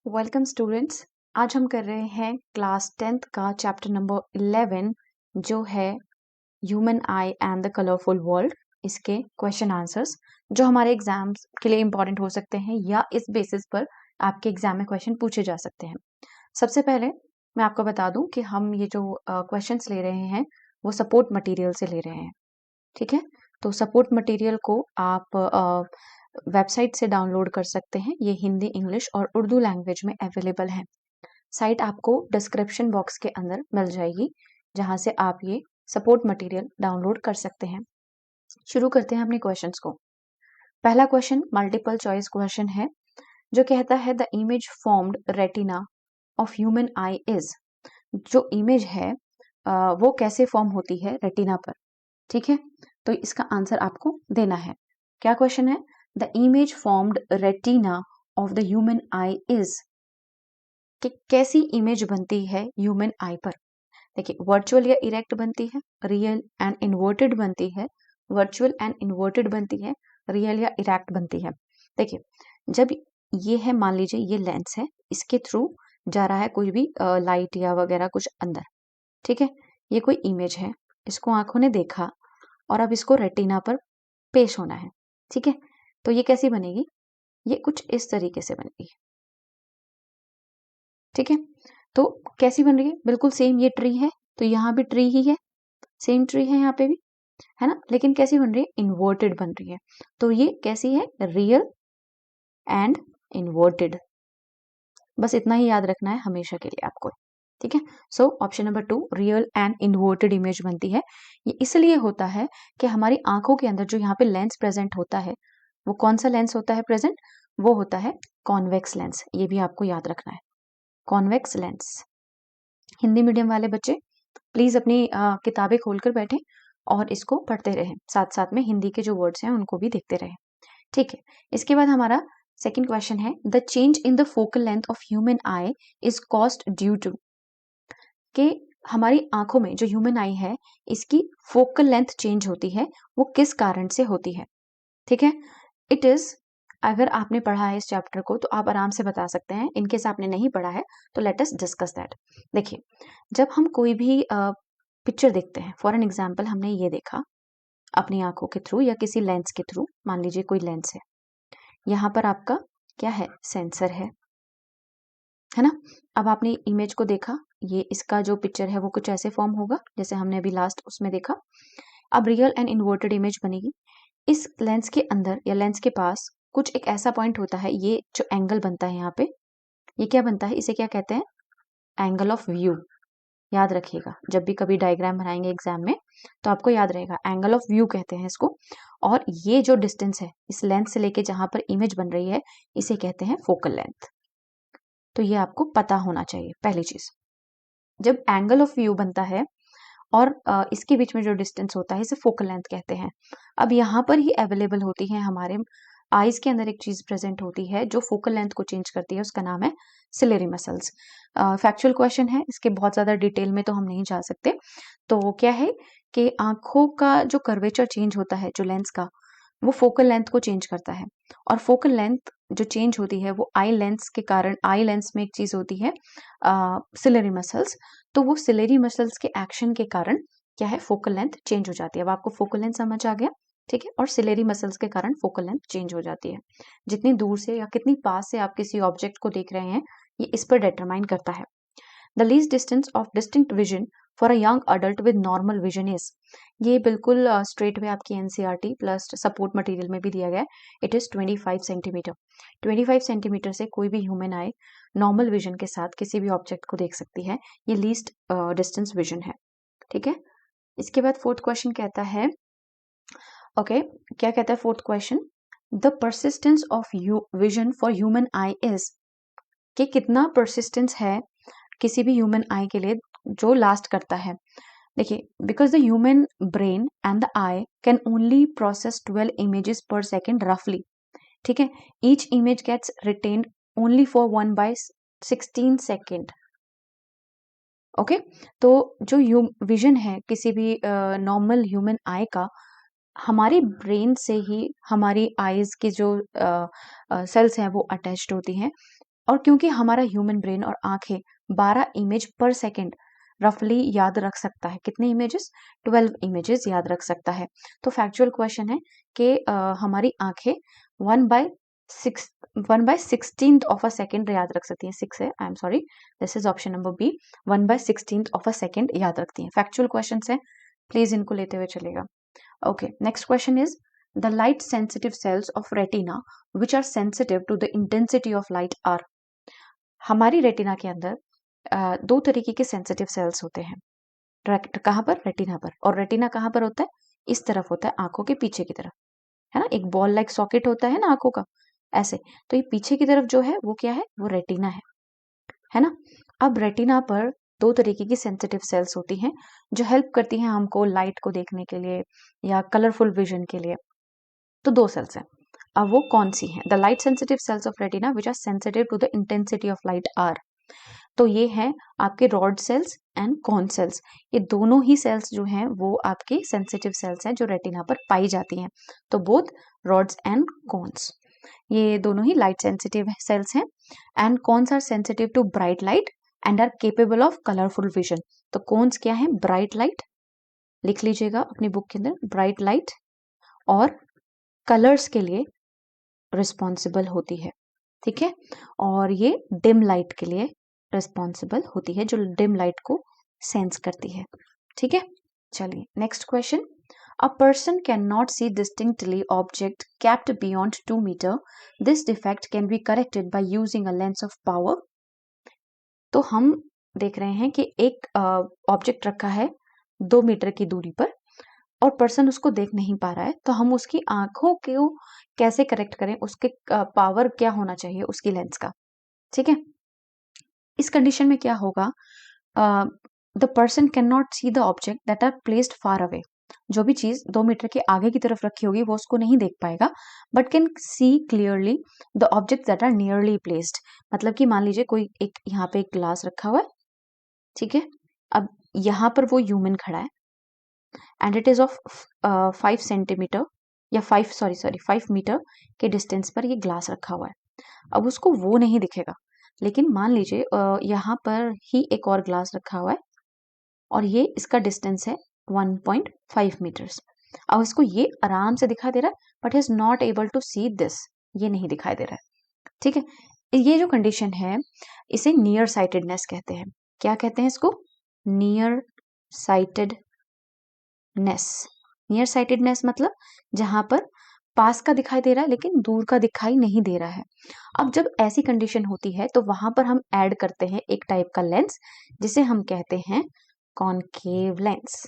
Welcome students. आज हम कर रहे हैं क्लास 10th का चैप्टर नंबर 11 जो है human I and the colourful world. इसके क्वेश्चन आंसर्स जो हमारे एग्जाम्स के लिए इंपॉर्टेंट हो सकते हैं या इस बेसिस पर आपके एग्जाम में क्वेश्चन पूछे जा सकते हैं। सबसे पहले मैं आपको बता दूं कि हम ये जो क्वेश्चंस ले रहे हैं वो सपोर्ट मटेरियल से ले रहे हैं। ठीक है, तो सपोर्ट मटेरियल को आप वेबसाइट से डाउनलोड कर सकते हैं। ये हिंदी, इंग्लिश और उर्दू लैंग्वेज में अवेलेबल है। साइट आपको डिस्क्रिप्शन बॉक्स के अंदर मिल जाएगी, जहां से आप ये सपोर्ट मटेरियल डाउनलोड कर सकते हैं। शुरू करते हैं अपने क्वेश्चंस को। पहला क्वेश्चन मल्टीपल चॉइस क्वेश्चन है जो कहता है the image formed retina of human eye is. जो इमेज है वो कैसे फॉर्म होती है रेटिना पर। ठीक है, तो इसका आंसर आपको देना है। क्या क्वेश्चन है? The image formed retina of the human eye is, कि कैसी इमेज बनती है ह्यूमन आई पर। देखिए, वर्चुअल या इरेक्ट बनती है, रियल एंड इन्वर्टेड बनती है, वर्चुअल एंड इन्वर्टेड बनती है, रियल या इरेक्ट बनती है। देखिए, जब ये है, मान लीजिए ये लेंस है, इसके थ्रू जा रहा है कोई भी लाइट या वगैरह कुछ अंदर। ठीक है, ये कोई इमेज है, इसको आंखों ने देखा और अब इसको रेटिना पर पेश होना है। ठीक है, तो ये कैसी बनेगी? ये कुछ इस तरीके से बनेगी। ठीक है, तो कैसी बन रही है? बिल्कुल सेम ये ट्री है, तो यहाँ भी ट्री ही है, सेम ट्री है यहाँ पे भी, है ना। लेकिन कैसी बन रही है? इन्वर्टेड बन रही है। तो ये कैसी है? Real and inverted. बस इतना ही याद रखना है हमेशा के लिए आपको। ठीक है, so option number 2 real and inverted image बनती है। ये इसलिए होता है कि हमारी आंखों के अंदर जो यहाँ पे लेंस प्रेजेंट होता है, वो कौन सा लेंस होता है प्रेजेंट? वो होता है कॉन्वेक्स लेंस। ये भी आपको याद रखना है, कॉन्वेक्स लेंस। हिंदी मीडियम वाले बच्चे प्लीज अपनी किताबें खोलकर बैठें और इसको पढ़ते रहें, साथ साथ में हिंदी के जो वर्ड्स हैं उनको भी देखते रहें। ठीक है, इसके बाद हमारा सेकंड क्वेश्चन है the change in the focal length of human eye is caused due to, कि हमारी आंखों में जो ह्यूमन आई है इसकी फोकल लेंथ चेंज होती है, वो किस कारण से होती है। ठीक है, इट इज, अगर आपने पढ़ा है इस चैप्टर को तो आप आराम से बता सकते हैं, इनकेस आपने नहीं पढ़ा है तो लेट अस डिस्कस दैट। देखिए, जब हम कोई भी पिक्चर देखते हैं, फॉर एन एग्जाम्पल हमने ये देखा अपनी आंखों के थ्रू या किसी लेंस के थ्रू, मान लीजिए कोई लेंस है, यहाँ पर आपका क्या है? सेंसर है ना। अब आपने इमेज को देखा, ये इसका जो पिक्चर है वो कुछ ऐसे फॉर्म होगा जैसे हमने अभी लास्ट उसमें देखा। अब रियल एंड इन्वर्टेड इमेज बनेगी। इस लेंस के अंदर या लेंस के पास कुछ एक ऐसा पॉइंट होता है, ये जो एंगल बनता है यहाँ पे, ये क्या बनता है? इसे क्या कहते हैं? Angle of view. याद रखिएगा, जब भी कभी डायग्राम बनाएंगे एग्जाम में तो आपको याद रहेगा, एंगल ऑफ व्यू कहते हैं इसको। और ये जो डिस्टेंस है इस लेंस से लेके जहां पर इमेज बन रही है, इसे कहते हैं फोकल लेंथ। तो ये आपको पता होना चाहिए पहली चीज। जब एंगल ऑफ व्यू बनता है और इसके बीच में जो डिस्टेंस होता है इसे फोकल लेंथ कहते हैं। अब यहाँ पर ही अवेलेबल होती है हमारे आईज के अंदर एक चीज प्रेजेंट होती है जो फोकल लेंथ को चेंज करती है, उसका नाम है सिलेरी मसल्स। फैक्चुअल क्वेश्चन है, इसके बहुत ज्यादा डिटेल में तो हम नहीं जा सकते। तो क्या है कि आंखों का जो कर्वेचर चेंज होता है जो लेंस का, वो फोकल लेंथ को चेंज करता है। और फोकल लेंथ जो चेंज होती है वो आई लेंस के कारण, आई लेंस में एक चीज होती है सिलेरी मसल्स, तो वो सिलेरी मसल्स के एक्शन के कारण क्या है? फोकल लेंथ चेंज हो जाती है। अब आपको फोकल लेंथ समझ आ गया। ठीक है, और सिलेरी मसल्स के कारण फोकल लेंथ चेंज हो जाती है। जितनी दूर से या कितनी पास से आप किसी ऑब्जेक्ट को देख रहे हैं, ये इस पर डिटरमाइन करता है। The least distance of distinct vision for a young adult with normal vision is, ये बिल्कुल स्ट्रेट वे आपकी एनसीईआरटी प्लस सपोर्ट मटेरियल में भी दिया गया है। It is 25 centimetre. 25 सेंटीमीटर से कोई भी ह्यूमन आई नॉर्मल विजन के साथ किसी भी ऑब्जेक्ट को देख सकती है। ये लीस्ट डिस्टेंस विजन है। ठीक है, इसके बाद फोर्थ क्वेश्चन कहता है, ओके क्या कहता है fourth question? The persistence of vision for human eye is, कि कितना परसिस्टेंस है किसी भी ह्यूमन आई के लिए जो लास्ट करता है। देखिए, because the human brain and the eye can only process 12 images per second रफली। ठीक है, each image gets retained only for 1/16 second. Okay, तो जो विजन है किसी भी नॉर्मल ह्यूमन आई का, हमारी ब्रेन से ही हमारी आईज की जो सेल्स हैं वो अटैच्ड होती हैं। और क्योंकि हमारा ह्यूमन ब्रेन और आंखें 12 इमेज पर सेकेंड रफली याद रख सकता है, कितने इमेजेस? 12 इमेजेस याद रख सकता है। तो फैक्चुअल क्वेश्चन है कि हमारी आंखें 1/16 ऑफ अ सेकेंड याद रख सकती है। 6 है, I am sorry, this is option number B, 1/16 of a second याद रखती है। फैक्चुअल क्वेश्चन है, प्लीज इनको लेते हुए चलेगा। Okay, next question is the light sensitive cells of retina which are sensitive to the intensity of light are. हमारी retina के अंदर दो तरीके के सेंसिटिव सेल्स होते हैं। कहाँ पर? रेटिना पर। और रेटिना कहाँ पर होता है? इस तरफ होता है, आंखों के पीछे की तरफ, है ना। एक बॉल लाइक सॉकेट होता है ना आंखों का, ऐसे। तो ये पीछे की तरफ जो है वो क्या है? वो रेटिना है ना। अब रेटिना पर दो तरीके की सेंसिटिव सेल्स होती हैं जो हेल्प करती हैं हमको लाइट को देखने के लिए या कलरफुल विजन के लिए। तो दो सेल्स हैं। अब वो कौन सी हैं? The light sensitive cells of retina which are sensitive to the intensity of light are. तो ये है आपके rod cells and cone cells. ये दोनों ही सेल्स जो हैं वो आपके सेंसिटिव सेल्स हैं जो रेटिना पर पाई जाती हैं। तो बोथ रॉड्स एंड कॉन्स, ये दोनों ही लाइट सेंसिटिव सेल्स हैं। And cones are sensitive to bright light and are capable of colourful vision. तो कॉन्स क्या है? ब्राइट लाइट, लिख लीजिएगा अपनी बुक के अंदर, ब्राइट लाइट और कलर्स के लिए रिस्पॉन्सिबल होती है, ठीक है। और ये डिम लाइट के लिए रिस्पॉन्सिबल होती है, जो डिम लाइट को सेंस करती है, ठीक है। चलिए next question, a person can not see distinctly object kept beyond 2 metre, this defect can be corrected by using a lens of power. तो हम देख रहे हैं कि एक ऑब्जेक्ट रखा है 2 मीटर की दूरी पर और पर्सन उसको देख नहीं पा रहा है, तो हम उसकी आंखों को कैसे करेक्ट करें? उसके पावर क्या होना चाहिए उसकी लेंस का, ठीक है। इस कंडीशन में क्या होगा? The person can not see the object that are placed far away. जो भी चीज 2 मीटर के आगे की तरफ रखी होगी वो उसको नहीं देख पाएगा, but can see clearly the object that are nearly placed. मतलब कि मान लीजिए कोई एक यहाँ पे एक ग्लास रखा हुआ है, ठीक है। अब यहाँ पर वो ह्यूमन खड़ा है and it is of 5 centimetre या 5 मीटर के डिस्टेंस पर ये ग्लास रखा हुआ है। अब उसको वो नहीं दिखेगा, लेकिन मान लीजिए यहाँ पर ही एक और ग्लास रखा हुआ है और ये इसका डिस्टेंस है 1.5 मीटर्स। अब इसको ये आराम से दिखाई दे रहा है, but is not able to see this, ये नहीं दिखाई दे रहा है, ठीक है। ये जो कंडीशन है इसे नियर साइटेडनेस कहते हैं। क्या कहते हैं इसको? Near sightedness. नियर साइटेडनेस मतलब जहां पर पास का दिखाई दे रहा है लेकिन दूर का दिखाई नहीं दे रहा है। अब जब ऐसी कंडीशन होती है तो वहां पर हम ऐड करते हैं एक टाइप का लेंस जिसे हम कहते हैं कॉनकेव लेंस।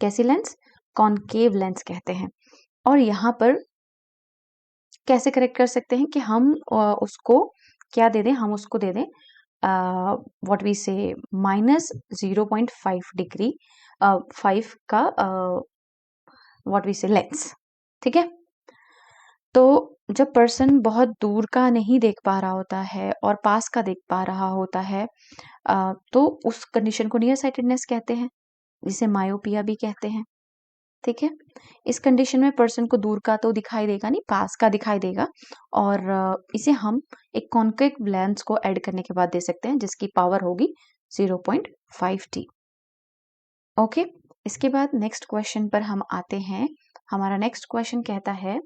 कैसी लेंस? कॉनकेव लेंस कहते हैं। और यहाँ पर कैसे करेक्ट कर सकते हैं कि हम उसको क्या दे दें? हम उसको दे दें व्हाट वी से -0.5 डिग्री 5 का व्हाट वी से लेंस, ठीक है। तो जब पर्सन बहुत दूर का नहीं देख पा रहा होता है और पास का देख पा रहा होता है तो उस कंडीशन को नियर साइटेडनेस कहते हैं, जिसे मायोपिया भी कहते हैं, ठीक है। इस कंडीशन में पर्सन को दूर का तो दिखाई देगा नहीं, पास का दिखाई देगा। और इसे हम एक कॉन्केव लेंस को ऐड करने के बाद दे सकते हैं जिसकी पावर होगी 0.5t। ओके, इसके बाद नेक्स्ट क्वेश्चन पर हम आते हैं। हमारा नेक्स्ट क्वेश्चन कहता है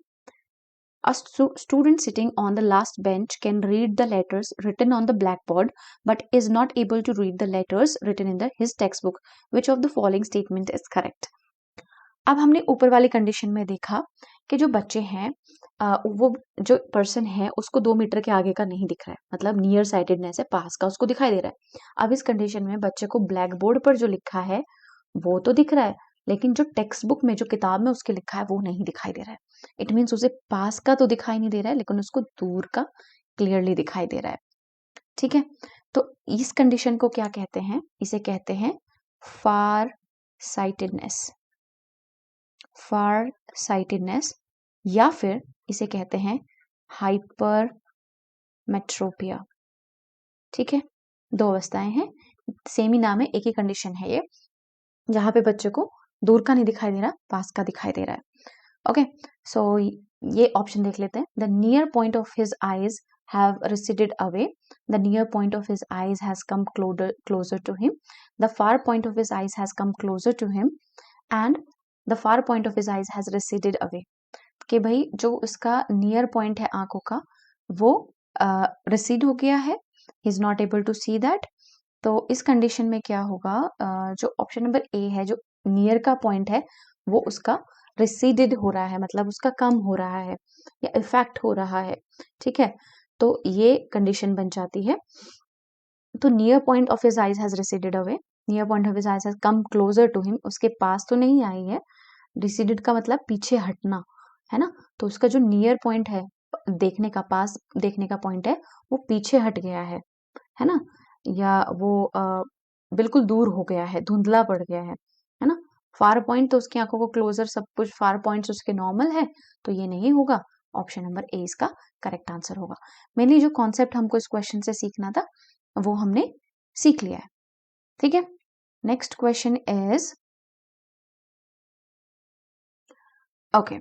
a student sitting on the last bench can read the letters written on the blackboard but is not able to read the letters written in his textbook. Which of the following statement is correct? अब हमने ऊपर वाली condition में देखा कि जो बच्चे हैं वो जो पर्सन है उसको 2 मीटर के आगे का नहीं दिख रहा है, मतलब नियर साइटेडनेस है, पास का उसको दिखाई दे रहा है। अब इस कंडीशन में बच्चे को ब्लैक बोर्ड पर जो लिखा है वो तो दिख रहा है, लेकिन जो टेक्स्ट बुक में जो किताब में उसके लिखा है वो नहीं दिखाई दे रहा है। इट मीन्स उसे पास का तो दिखाई नहीं दे रहा है लेकिन उसको दूर का क्लियरली दिखाई दे रहा है, ठीक है। तो इस कंडीशन को क्या कहते हैं? इसे कहते हैं फार साइटेडनेस। फार साइटेडनेस या फिर इसे कहते हैं हाइपर मेट्रोपिया, ठीक है। दो अवस्थाएं हैं, सेम ही नाम है, एक ही कंडीशन है ये, जहां पे बच्चे को दूर का नहीं दिखाई दे रहा, पास का दिखाई दे रहा है। ओके, सो ये ऑप्शन देख लेते हैं। The near point of his eyes have receded away. The near point of his eyes has come closer to him. The far point of his eyes has come closer to him. And the far point of his eyes has receded away. कि भाई जो उसका near point है आंखों का वो recede हो गया है. He is not able to see that. तो इस कंडीशन में क्या होगा, जो ऑप्शन नंबर ए है, जो नियर का पॉइंट है वो उसका रिसीडेड हो रहा है, मतलब उसका कम हो रहा है या इफेक्ट हो रहा है. ठीक है, तो ये कंडीशन बन जाती है. तो near point of his eyes has receded away, near point of his eyes has come closer to him. उसके पास तो नहीं आई है. रिसीडेड का मतलब पीछे हटना है ना, तो उसका जो नियर पॉइंट है, देखने का, पास देखने का पॉइंट है, वो पीछे हट गया है ना, या वो बिल्कुल दूर हो गया है, धुंधला पड़ गया है ना. फार पॉइंट तो उसकी आंखों को क्लोजर, सब कुछ फार पॉइंट्स उसके नॉर्मल है, तो ये नहीं होगा. ऑप्शन नंबर ए इसका करेक्ट आंसर होगा. मेनली जो कॉन्सेप्ट हमको इस क्वेश्चन से सीखना था वो हमने सीख लिया है. ठीक है, next question is okay.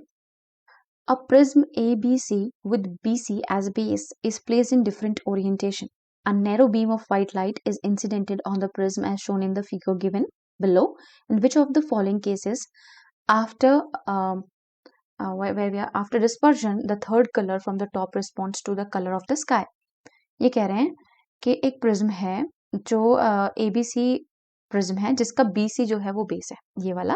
A prism ABC with BC as base is placed in different orientation. A narrow beam of white light is incidented on the prism as shown in the figure given below. In which of the following cases, after after dispersion, the third color from the top responds to the color of the sky? ये कह रहे हैं कि एक prism है जो ABC prism है जिसका BC जो है वो बेस है, ये वाला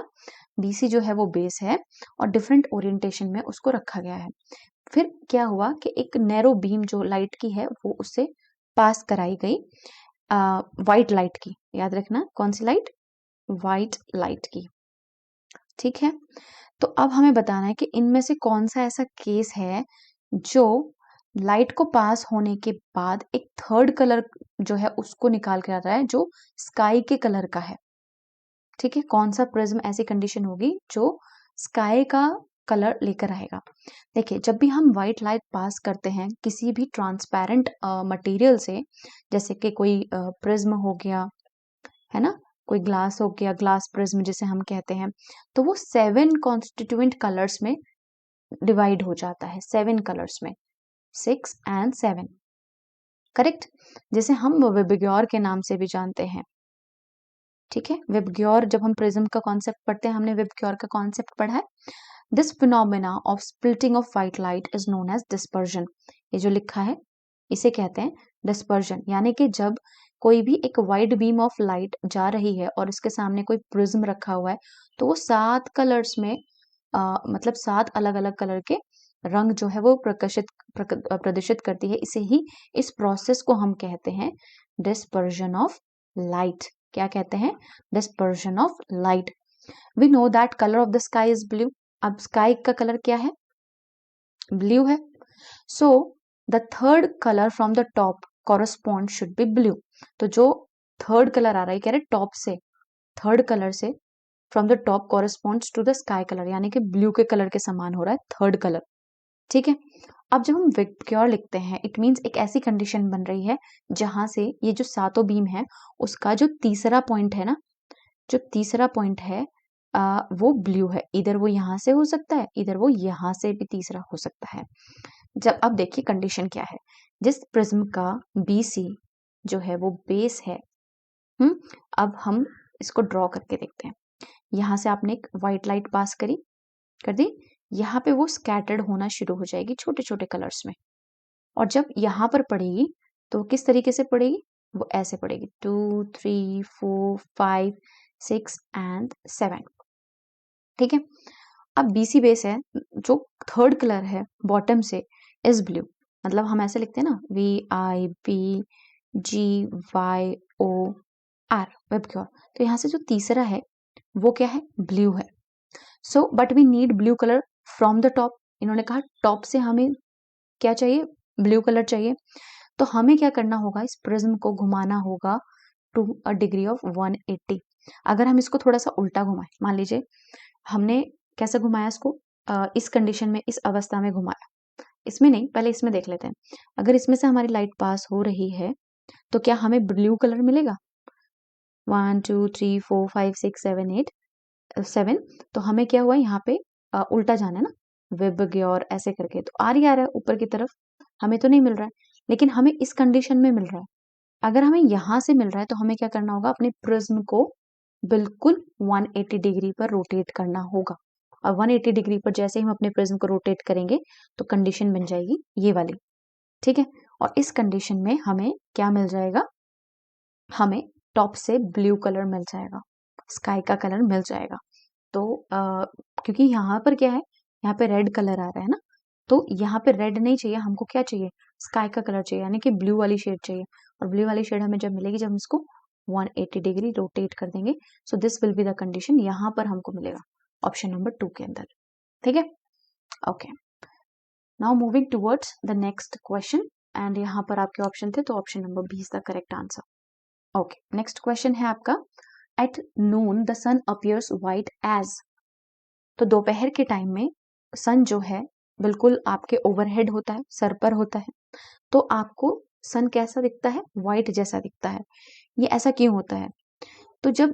BC जो है वो बेस है और डिफरेंट ओरिएंटेशन में उसको रखा गया है. फिर क्या हुआ कि एक नैरो बीम जो लाइट की है वो उससे पास कराई गई वाइट लाइट की. याद रखना कौन सी लाइट, वाइट लाइट की. ठीक है, तो अब हमें बताना है कि इनमें से कौन सा ऐसा केस है जो लाइट को पास होने के बाद एक थर्ड कलर जो है उसको निकाल के आता है जो स्काई के कलर का है. ठीक है, कौन सा प्रिज्म ऐसी कंडीशन होगी जो स्काई का कलर लेकर आएगा. देखिए, जब भी हम व्हाइट लाइट पास करते हैं किसी भी ट्रांसपेरेंट मटेरियल से, जैसे कि कोई प्रिज्म हो गया है ना, कोई ग्लास हो गया, ग्लास प्रिज्म जिसे हम कहते हैं, तो वो 7 कॉन्स्टिट्यूएंट कलर्स में डिवाइड हो जाता है. 7 कलर्स में, 6 and 7, करेक्ट, जिसे हम विबग्योर के नाम से भी जानते हैं. ठीक है, विबग्योर, जब हम प्रिज्म का कॉन्सेप्ट पढ़ते हैं, हमने विबग्योर का कॉन्सेप्ट पढ़ा है. This phenomena of splitting of white light is known as dispersion. ये जो लिखा है इसे कहते हैं डिस्पर्जन. यानी कि जब कोई भी एक वाइड बीम ऑफ लाइट जा रही है और इसके सामने कोई प्रिज्म रखा हुआ है, तो वो 7 कलर्स में मतलब 7 अलग अलग कलर के रंग जो है वो प्रदर्शित करती है. इस प्रोसेस को हम कहते हैं डिस्पर्जन ऑफ लाइट. क्या कहते हैं, dispersion of light. We know that colour of the sky is blue. अब स्काई का कलर क्या है, ब्लू है. So the third colour from the top correspond should be blue. तो जो थर्ड कलर आ रहा है, कह रहे टॉप से, थर्ड कलर से, from the top corresponds to the sky colour, यानी कि ब्लू के कलर के समान हो रहा है थर्ड कलर. ठीक है, अब जब हम विबग्योर लिखते हैं, इट मीन्स एक ऐसी कंडीशन बन रही है जहां से ये जो सातों बीम है उसका जो तीसरा पॉइंट है ना, जो तीसरा पॉइंट है वो ब्लू है. इधर वो यहां से हो सकता है, इधर वो यहां से भी तीसरा हो सकता है. जब अब देखिए कंडीशन क्या है, जिस प्रिज्म का BC जो है वो बेस है. अब हम इसको ड्रॉ करके देखते हैं. यहां से आपने एक व्हाइट लाइट पास कर दी, यहाँ पे वो स्कैटर्ड होना शुरू हो जाएगी छोटे छोटे कलर्स में. और जब यहाँ पर पड़ेगी तो किस तरीके से पड़ेगी, वो ऐसे पड़ेगी 2 3 4 5 6 and 7. ठीक है, अब BC बेस है, जो थर्ड कलर है बॉटम से इज ब्लू. मतलब हम ऐसे लिखते हैं ना, VIBGYOR, विबग्योर. तो यहाँ से जो तीसरा है वो क्या है, ब्लू है. So but we need blue colour from the top. इन्होंने कहा टॉप से हमें क्या चाहिए, ब्लू कलर चाहिए. तो हमें क्या करना होगा, इस प्रिज्म को घुमाना होगा टू अ डिग्री ऑफ 180. अगर हम इसको थोड़ा सा उल्टा घुमाएं, मान लीजिए हमने कैसे घुमाया इसको, इस कंडीशन में, इस अवस्था में घुमाया. इसमें नहीं, पहले इसमें देख लेते हैं. अगर इसमें से हमारी लाइट पास हो रही है तो क्या हमें ब्लू कलर मिलेगा, 1 2 3 4 5 6 7 8 7. तो हमें क्या हुआ, यहाँ पे उल्टा जाना है ना, विबग्योर ऐसे करके, तो आ रहा है ऊपर की तरफ, हमें तो नहीं मिल रहा है. लेकिन हमें इस कंडीशन में मिल रहा है। अगर हमें यहाँ से मिल रहा है तो हमें क्या करना होगा, अपने प्रिज्म को बिल्कुल 180 डिग्री पर रोटेट करना होगा। और 180 डिग्री पर जैसे ही हम अपने प्रिज्म को रोटेट करेंगे तो कंडीशन बन जाएगी ये वाली, ठीक है। और इस कंडीशन में हमें क्या मिल जाएगा, हमें टॉप से ब्लू कलर मिल जाएगा, स्काई का कलर मिल जाएगा। तो क्योंकि यहाँ पर क्या है, यहाँ पे रेड कलर आ रहा है ना, तो यहाँ पे रेड नहीं चाहिए हमको, क्या चाहिए, स्काई का कलर चाहिए, यानी कि ब्लू वाली शेड चाहिए। और ब्लू वाली शेड हमें जब मिलेगी, जब हम इसको 180 डिग्री रोटेट कर देंगे, so this will be the condition, यहाँ पर हमको मिलेगा ऑप्शन नंबर 2 के अंदर, ठीक है। Okay, now moving towards the next question, and यहाँ पर आपके ऑप्शन थे, तो option number B is the correct answer. Okay, next question है आपका, at noon the sun appears white as. तो दोपहर के टाइम में सन जो है बिल्कुल आपके ओवरहेड होता है, सर पर होता है, तो आपको सन कैसा दिखता है, व्हाइट जैसा दिखता है। ये ऐसा क्यों होता है, तो जब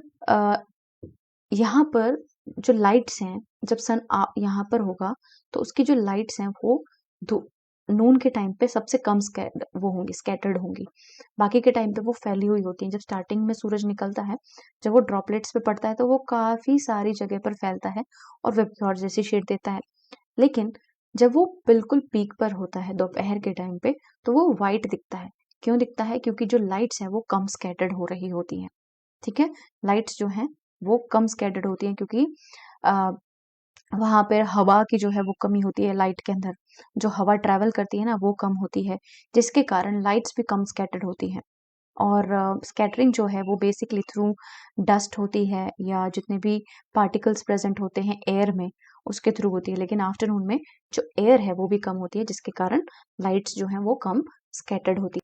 यहाँ पर जो लाइट्स हैं, जब सन यहाँ पर होगा तो उसकी जो लाइट्स हैं वो नून के टाइम पे सबसे कम वो होंगी, स्कैटर्ड होंगी। बाकी के टाइम पे वो फैली हुई होती हैं। जब स्टार्टिंग में सूरज निकलता है, जब वो ड्रॉपलेट्स पे पड़ता है तो वो काफी सारी जगह पर फैलता है और वेबक्योर जैसी शेड देता है। लेकिन जब वो बिल्कुल पीक पर होता है दोपहर के टाइम पे, तो वो व्हाइट दिखता है। क्यों दिखता है, क्योंकि जो लाइट्स हैं वो कम स्कैटर्ड हो रही होती हैं, ठीक है। लाइट्स जो हैं वो कम स्कैटर्ड होती हैं, क्योंकि वहां पर हवा की जो है वो कमी होती है, लाइट के अंदर जो हवा ट्रेवल करती है ना वो कम होती है, जिसके कारण लाइट्स भी कम स्कैटर्ड होती हैं। और स्कैटरिंग जो है वो बेसिकली थ्रू डस्ट होती है, या जितने भी पार्टिकल्स प्रेजेंट होते हैं एयर में उसके थ्रू होती है। लेकिन आफ्टरनून में जो एयर है वो भी कम होती है, जिसके कारण लाइट्स जो है वो कम स्कैटर्ड होती है।